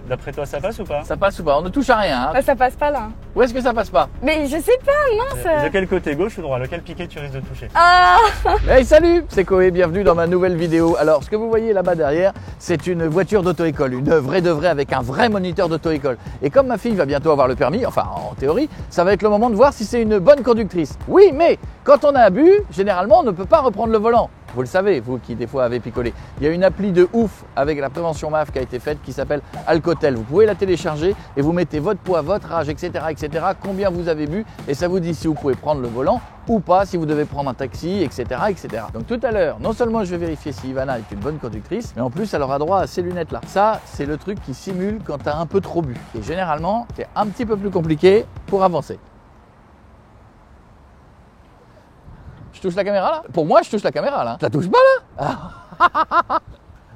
D'après toi, ça passe ou pas? Ça passe ou pas? On ne touche à rien. Hein. Bah, ça passe pas là. Où est-ce que ça passe pas? Mais je sais pas, mince. De quel côté, gauche ou droit? Lequel piqué tu risques de toucher? Ah. Hey, salut, c'est Koé, bienvenue dans ma nouvelle vidéo. Alors, ce que vous voyez là-bas derrière, c'est une voiture d'auto-école, une vraie de vraie avec un vrai moniteur d'auto-école. Et comme ma fille va bientôt avoir le permis, enfin en théorie, ça va être le moment de voir si c'est une bonne conductrice. Oui, mais quand on a bu, généralement on ne peut pas reprendre le volant. Vous le savez, vous qui des fois avez picolé. Il y a une appli de ouf avec la prévention MAF qui a été faite qui s'appelle Alcotel. Vous pouvez la télécharger et vous mettez votre poids, votre âge, etc., combien vous avez bu et ça vous dit si vous pouvez prendre le volant ou pas, si vous devez prendre un taxi, etc., etc. Donc tout à l'heure, non seulement je vais vérifier si Ivana est une bonne conductrice, mais en plus elle aura droit à ces lunettes-là. Ça, c'est le truc qui simule quand tu as un peu trop bu. Et généralement, c'est un petit peu plus compliqué pour avancer. Je touche la caméra là? Pour moi, je touche la caméra là. Je la touche pas là?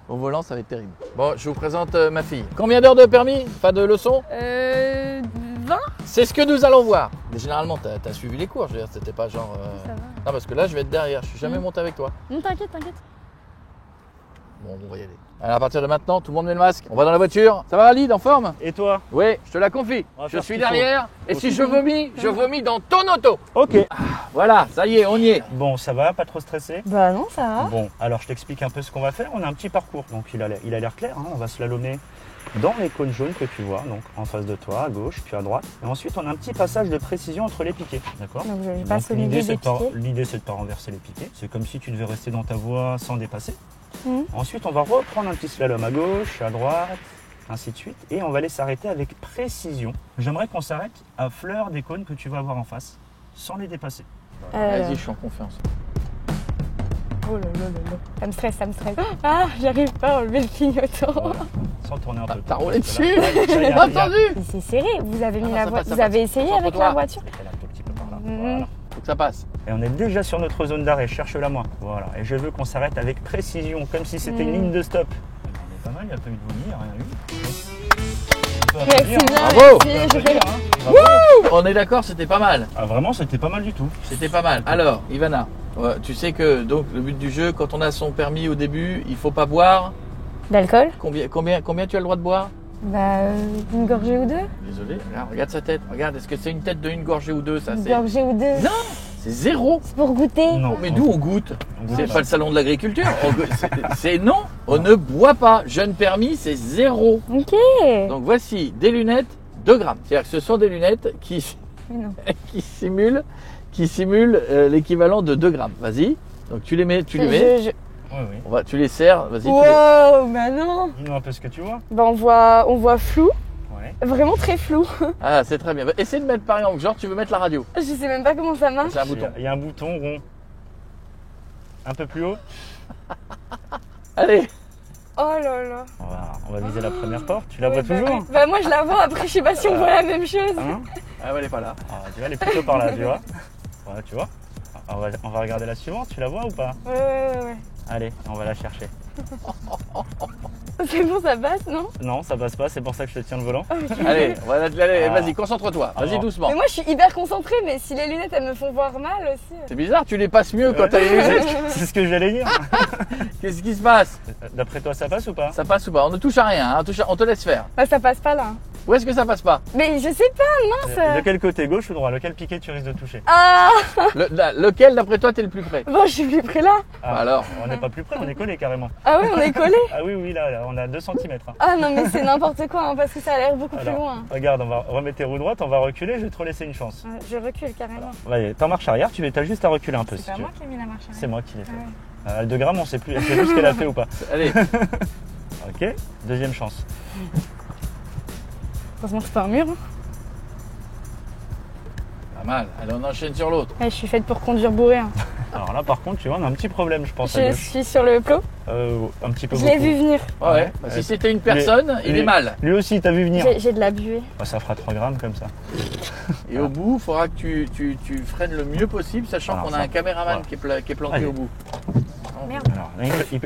Au volant, ça va être terrible. Bon, je vous présente ma fille. Combien d'heures de permis? Enfin, de leçons? 20. C'est ce que nous allons voir. Mais généralement, t'as suivi les cours. Je veux dire, c'était pas genre. Ça va. Non, parce que là, je vais être derrière. Je suis jamais monté avec toi. Non, t'inquiète. Bon, on va y aller. Alors, à partir de maintenant, tout le monde met le masque. On va dans la voiture. Ça va, Alid, en forme? Et toi? Oui, je te la confie. On va Je faire suis ce qu'il faut. derrière. Et si je vomis dans ton auto. Ok. Voilà, ça y est, on y est. Bon, ça va, pas trop stressé? Bah non, ça va. Bon, alors je t'explique un peu ce qu'on va faire. On a un petit parcours, donc il a l'air clair. Hein. On va slalomer dans les cônes jaunes que tu vois, donc en face de toi, à gauche, puis à droite. Et ensuite, on a un petit passage de précision entre les piquets, d'accord? Donc je Donc, passe au milieu des piquets. L'idée, c'est de ne pas renverser les piquets. C'est comme si tu devais rester dans ta voie sans dépasser. Mhm. Ensuite, on va reprendre un petit slalom à gauche, à droite, ainsi de suite. Et on va aller s'arrêter avec précision. J'aimerais qu'on s'arrête à fleur des cônes que tu vas avoir en face, sans les dépasser. Vas-y, je suis en confiance. Oh là là là là. Ça me stresse. Ah, j'arrive pas à enlever le clignotant. Voilà. Sans tourner un peu. T'as roulé dessus? J'ai J'ai entendu. Mais c'est serré. Vous avez mis non, la ça voiture. passe, Vous avez ça passe. essayé avec Concentre-toi. la voiture? un tout petit peu par là. Mhm. Voilà. Faut que ça passe. Et on est déjà sur notre zone d'arrêt, cherche-la moi. Voilà. Et je veux qu'on s'arrête avec précision, comme si c'était une ligne de stop. On est pas mal, il n'y a pas eu de vomi, rien eu. On peut Merci applaudir, bien. hein. Bravo. Merci, On peut je fais- applaudir, hein. Bravo. On est d'accord, c'était pas mal. Ah, vraiment, c'était pas mal du tout. C'était pas mal. Alors, Ivana, tu sais que donc le but du jeu, quand on a son permis au début, il faut pas boire. D'alcool? Combien tu as le droit de boire? Bah, une gorgée ou deux? Désolé, regarde sa tête. Regarde, est-ce que c'est une tête de une gorgée ou deux? Ça, Une c'est. gorgée ou deux? Non, c'est zéro. C'est pour goûter? Non. Mais d'où on goûte? On goûte C'est pas. pas le salon de l'agriculture. C'est non, on ne boit pas. Jeune permis, c'est zéro. Ok. Donc voici des lunettes 2 grammes. C'est-à-dire que ce sont des lunettes qui Mais non. qui simulent l'équivalent de 2 grammes. Vas-y. Donc tu les mets. Oui, oui. Tu les serres. Vas-y. Wow, bah non. Dis-nous un peu ce que tu vois. Bah on voit flou. Ouais. Vraiment très flou. Ah, c'est très bien. Essaye de mettre par exemple, genre tu veux mettre la radio. Je sais même pas comment ça marche. C'est un bouton. Il y a un bouton rond. Un peu plus haut. Allez. Oh là là. On va viser la première porte. Tu la vois Ouais, bah, toujours? bah moi je la vois, après je sais pas si on voit la même chose. Hein? Ah, elle est pas là. Ah, tu vois, elle est plutôt par là, tu vois. Voilà, tu vois. On va regarder la suivante. Tu la vois ou pas? Ouais. Allez, on va la chercher. C'est bon, ça passe, non? Non, ça passe pas. C'est pour ça que je te tiens le volant. Allez, allez, Ah. vas-y, concentre-toi. Vas-y Alors. doucement. Mais moi je suis hyper concentrée, mais si les lunettes elles me font voir mal aussi. C'est bizarre, tu les passes mieux quand t'as les lunettes. C'est ce que j'allais dire. Qu'est-ce qui se passe? D'après toi, ça passe ou pas? Ça passe ou pas? On ne touche à rien, hein. On te laisse faire. Bah ça passe pas là. Où est-ce que ça passe pas? Mais je sais pas, mince. De quel côté, gauche ou droit? Lequel piqué tu risques de toucher? Ah Lequel d'après toi t'es le plus près? bon, je suis plus près là. Ah, alors. On n'est pas plus près, on est collé carrément. Ah oui, on est collés. Ah oui, là, on a 2 cm. Ah non, mais c'est n'importe quoi, hein, parce que ça a l'air beaucoup plus loin. Regarde, on va remettre tes roues droites, on va reculer, je vais te laisser une chance. Ouais, je recule carrément. Allez, t'es en marche arrière, t'as juste à reculer un peu si C'est pas tu veux. moi qui ai mis la marche arrière. C'est moi qui l'ai fait. Ah ouais. 2 grammes, on sait plus ce qu'elle a fait ou pas. Allez. Ok, deuxième chance. Heureusement que c'est pas un mur. Hein. Pas mal. Allez, on enchaîne sur l'autre. Ouais, je suis faite pour conduire bourré. Hein. Alors là, par contre, tu vois, on a un petit problème, je pense, à Je gauche. suis sur le plot. Un petit peu Je l'ai beaucoup. vu venir. Ouais. Bah, si c'était une personne, il est mal. Lui aussi, t'as vu venir. J'ai de la buée. Oh, ça fera 3 grammes comme ça. Et au bout, il faudra que tu freines le mieux possible, sachant Alors, qu'on a ça- un caméraman voilà. qui est planqué Allez. au bout. Merde. Alors,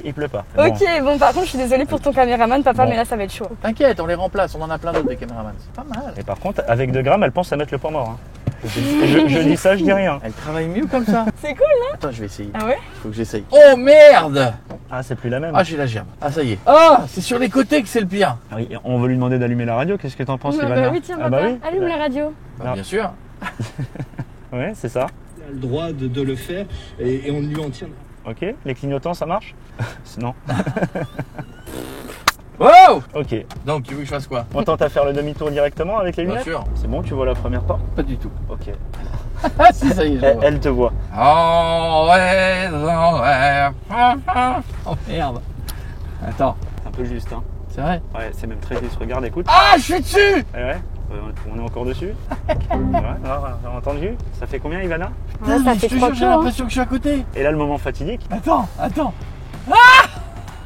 il pleut pas. Ok, bon, par contre, je suis désolée pour ton caméraman, papa, Bon. mais là, ça va être chaud. T'inquiète, on les remplace, on en a plein d'autres des caméramans. C'est pas mal. Et par contre, avec 2 grammes, elle pense à mettre le point mort. Hein. Je dis ça, je dis rien. Elle travaille mieux comme ça. C'est cool, hein? Attends, je vais essayer. Ah ouais? Faut que j'essaye. Oh merde! Ah, c'est plus la même. Ah, j'ai la gerbe. Ah, ça y est. Ah, c'est sur les côtés que c'est le pire. Ah oui, on veut lui demander d'allumer la radio. Qu'est-ce que t'en penses, Ouais, Ivana? bah oui, tiens, Ah papa, bah oui. allume la radio. Bah, bien sûr. Ouais, c'est ça. Il a le droit de le faire et on lui en tient. Ok, les clignotants, ça marche? Non. Wow. Ok. Donc, tu veux que je fasse quoi? On tente à faire le demi-tour directement avec les Bien lunettes? sûr. C'est bon, tu vois la première porte? Pas du tout. Ok. Ah, si, ça y est, je vois. Elle te voit. Oh, ouais, oh, merde. Attends, C'est un peu juste, hein. c'est vrai? Ouais, c'est même très juste. Regarde, écoute. Ah, je suis dessus. Ouais. On est encore dessus. Ouais, alors, on a entendu. Ça fait combien, Ivana? Ouais, ça Mais fait je te 3 jure, j'ai kilos. Hein. l'impression que je suis à côté. Et là, le moment fatidique. Attends.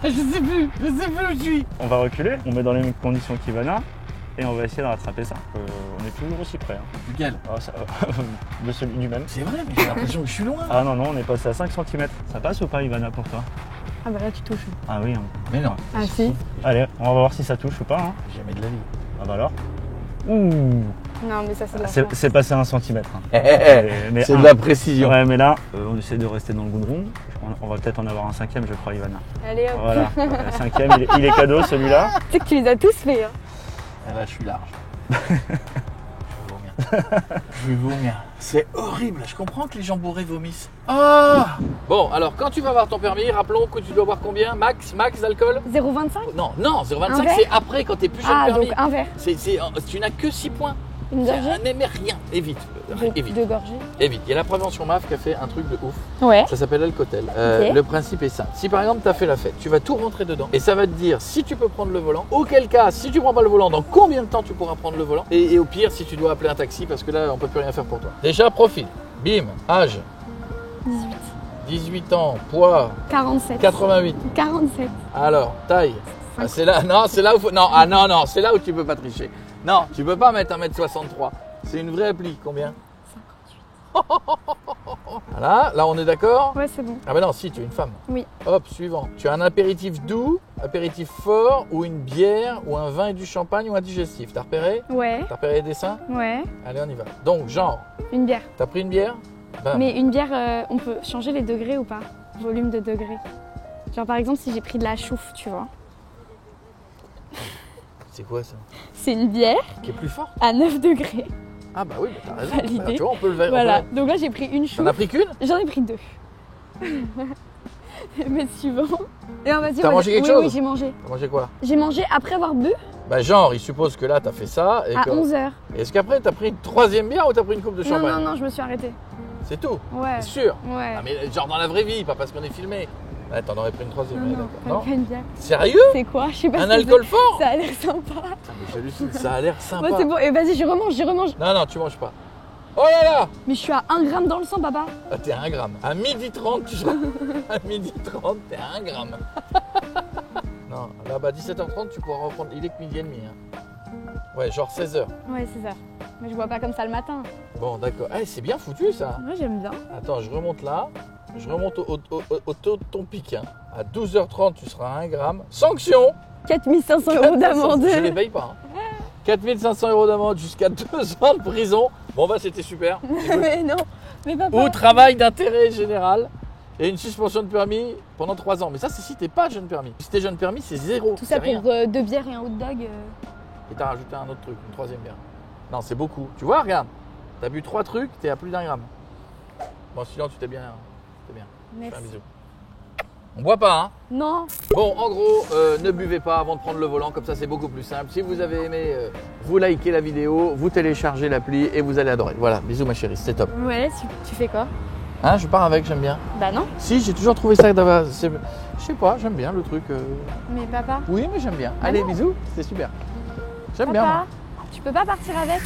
Ah, je sais plus où je suis. On va reculer, on met dans les mêmes conditions qu'Ivana et on va essayer de rattraper ça. On est toujours aussi près. Hein. Lequel? Ah, ça- de celui du même. C'est vrai, mais j'ai l'impression que je suis loin. Ah non, on est passé à 5 cm. Ça passe ou pas, Ivana, pour toi? Ah bah là, tu touches. Ah oui. Mais non, Ah si. Allez, on va voir si ça touche ou pas. Hein. jamais de la vie. Ah bah alors. Ouh. Non, mais ça, c'est de la C'est chance. c'est passé à 1 cm. Hein. Mais C'est un. de la précision. Ouais, mais là, on essaie de rester dans le goudron. On va peut-être en avoir un 5e, je crois, Ivana. Allez, hop. Voilà, le 5e, il est cadeau celui-là. Tu sais que tu les as tous faits. Hein. Ah, là, je suis large. Je vais vomir. Je vais vomir. C'est horrible. Je comprends que les gens bourrés vomissent. Ah. Bon, alors quand tu vas avoir ton permis, rappelons que tu dois boire combien? Max d'alcool? 0,25. Non, Un 0,25 verre c'est après quand t'es plus jeune Ah, permis. donc un verre. Tu n'as que 6 points. Une gorgée. Mais rien. Évite. Évite. Deux gorgées. Évite. Il y a la prévention MAF qui a fait un truc de ouf. Ouais. Ça s'appelle Alcotel. Ok. Le principe est simple. Si par exemple tu as fait la fête, tu vas tout rentrer dedans et ça va te dire si tu peux prendre le volant. Auquel cas, si tu prends pas le volant, dans combien de temps tu pourras prendre le volant. Et au pire, si tu dois appeler un taxi parce que là, on peut plus rien faire pour toi. Déjà, profil. Bim. Âge. 18. 18 ans. Poids. 47. 88. 47. Alors, taille. Ah, c'est là. Non, c'est là où faut. Non, ah non, c'est là où tu peux pas tricher. Non, tu peux pas mettre 1m63. C'est une vraie appli. Combien? 58. Voilà, là on est d'accord? Ouais, c'est bon. Ah bah non, si, tu es une femme. Oui. Hop, suivant. Tu as un apéritif doux, apéritif fort, ou une bière, ou un vin et du champagne, ou un digestif. T'as repéré? Ouais. T'as repéré les dessins? Ouais. Allez, on y va. Donc, genre, Une bière. t'as pris une bière? Bam. Mais une bière, on peut changer les degrés ou pas? Volume de degrés. Genre par exemple, si j'ai pris de la chouffe, tu vois. C'est quoi ça? C'est une bière Qui est plus fort? à 9 degrés. Ah bah oui, mais t'as raison. Validé. Bah, tu vois, on peut le faire. Voilà. Donc là, j'ai pris une T'en as chouffe. pris qu'une? J'en ai pris 2. Mais suivant. Et on va dire, T'as mangé quelque oui, chose? Oui, j'ai mangé. T'as mangé quoi? J'ai mangé après avoir bu Bah genre, il suppose que là, t'as fait ça. Et à que... 11h. Est-ce qu'après, t'as pris une troisième bière ou t'as pris une coupe de Non, champagne? non, non, je me suis arrêtée. C'est tout? Ouais. C'est sûr? Ouais. Ah mais genre dans la vraie vie, pas parce qu'on est filmé. Ouais, t'en aurais pris une troisième, Non, ouais, non, d'accord. pas une bière. Sérieux? C'est quoi? Je sais pas Un ce que alcool fort? c'est. Ça a l'air sympa. Putain, mais j'hallucine, ça a l'air sympa. Ouais, c'est bon. Et vas-y, je remange. Non, non, tu manges pas. Oh là là! Mais je suis à 1 gramme dans le sang, papa. Ah, t'es à 1 gramme. À 12h30, tu seras. À 12h30, t'es à 1 gramme. Non, là, bah 17h30, tu pourras reprendre. Il est que 12h30. Hein. Ouais, genre 16h. Ouais, c'est ça. Mais je bois pas comme ça le matin. Bon, d'accord. Eh, c'est bien foutu ça. Moi, j'aime bien. Attends, je remonte là. Je remonte au taux de ton pic. Hein. À 12h30, tu seras à 1 gramme. Sanction! 4500 € d'amende. Je les paye pas. Hein. 4500 € d'amende jusqu'à 2 ans de prison. Bon, bah, c'était super. Mais non. Mais papa. Ou travail d'intérêt général et une suspension de permis pendant 3 ans. Mais ça, c'est si t'es pas jeune permis. Si t'es jeune permis, c'est 0. Tout ça c'est rien. pour 2 bières et un hot dog. Et t'as rajouté un autre truc, une troisième bière. Non, c'est beaucoup. Tu vois, regarde. T'as bu 3 trucs, t'es à plus d'1 gramme. Bon, sinon, tu t'es bien. T'es bien. Je fais Merci. un bisou. On boit pas, hein. Non. Bon, en gros, ne buvez pas avant de prendre le volant, comme ça c'est beaucoup plus simple. Si vous avez aimé, vous likez la vidéo, vous téléchargez l'appli et vous allez adorer. Voilà, bisous ma chérie, c'est top. Ouais, tu fais quoi? Hein, je pars avec, j'aime bien. Bah non. Si, j'ai toujours trouvé ça d'avoir. Je sais pas, j'aime bien le truc. Mais papa. Oui, mais j'aime bien. Ah Allez, non. bisous, c'est super. J'aime bien. Moi. Papa, tu peux pas partir avec?